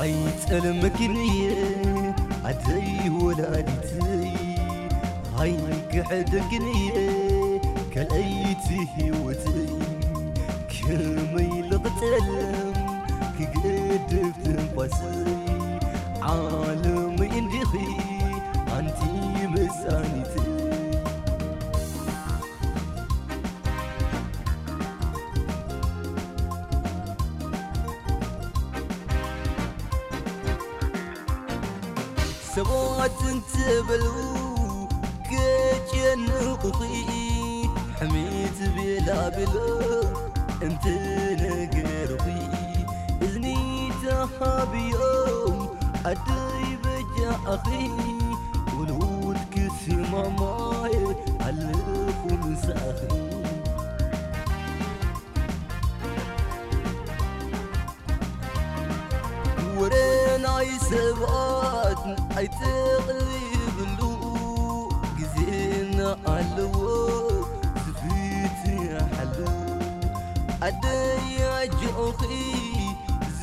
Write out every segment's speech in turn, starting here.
عيت المكنية عدي ولادتي هاي قعدقنية كالأيتي هوتي كل ما يلغتلم كقدف تنقصي عالم يندخي أنتي مسانيتي سوات انتبلو كجن أخي حميت بلا بلا انت نقربي إذني تهاب يوم أدري بجا أخي ولود كسما ماي ألف ونساخي ورين عي سبات عي تغلب اللو قزينا علو زفيتي حلو عدي جوخي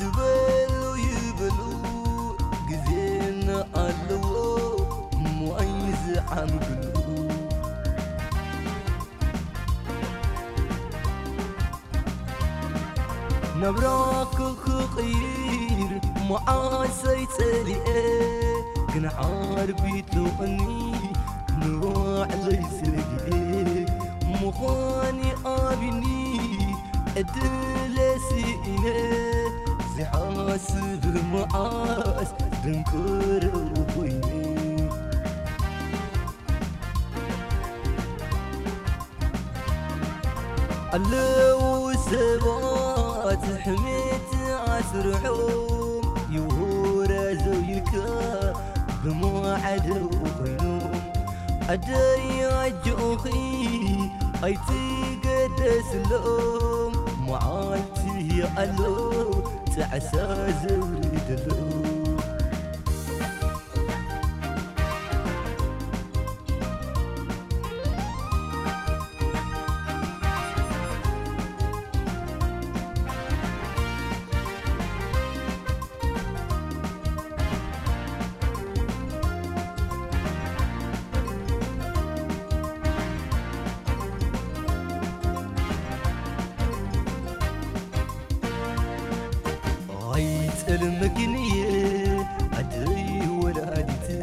زبلو يبلو قزينا علو معيز عمقلو نبراك خير معاسي تليه قنعار بيتو اني نروح ليسلقيه مخاني آبني ادلسي إنه زحاس بمعاس دنكر وبيني اللو سبات حميت عسرحوم يورا زويكا بموعد وبينوم أدري أجوخي أيتي قدس لوم معالتي يا ألو تعسى زوري دلوم عيت المكنية أدري ولادتي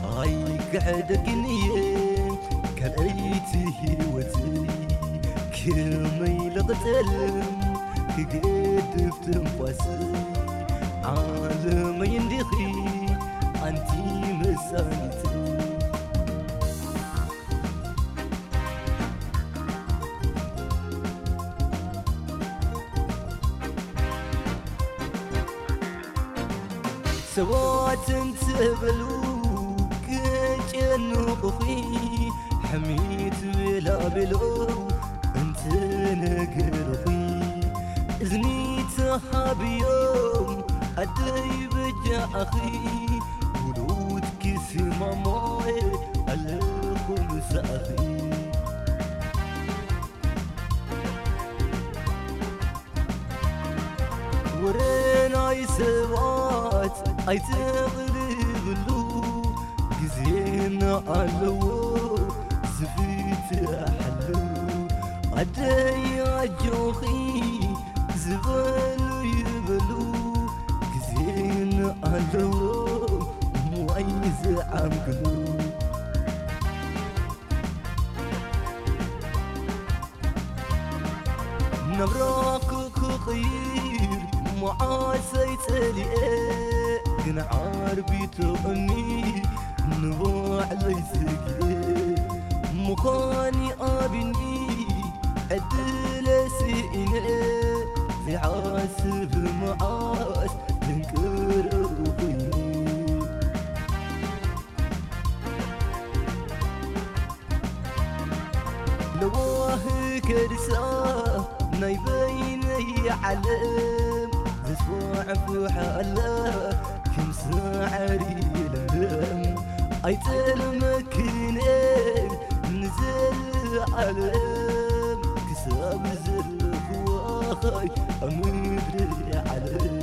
هاي قعدقنية كالأيتي هوتي كل ما يلغتلم كقدف تنفسي عالم يندخي أنتي مسانيتي سوات انتبلو كجن أخي حميت بلا بلو انت نقربي إذني تهاب يوم أدري بجا أخي ولود كسما ماي ألكم سأخي ورين عي سوات عي تغلب اللو قزينا علو زفيت حلو عدي جوخي زبلو يبلو قزينا علو معيز عمقلو نبراك خير معاسي تليه قنعار بيتو اني نروح ليسقيه مخاني آبني أدلسي إنه في عاسب معاس تنكر وبيني لواه كرساه نايبيني علم زسوع في حاله كم ساعري لم أيت المكينين نزل علم كساب زل خواخي أمدري علم